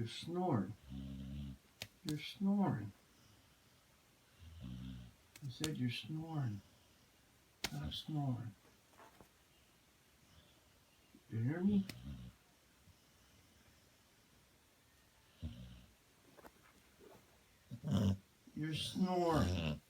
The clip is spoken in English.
You're snoring. You're snoring. I said you're snoring. Stop snoring. You hear me? You're snoring.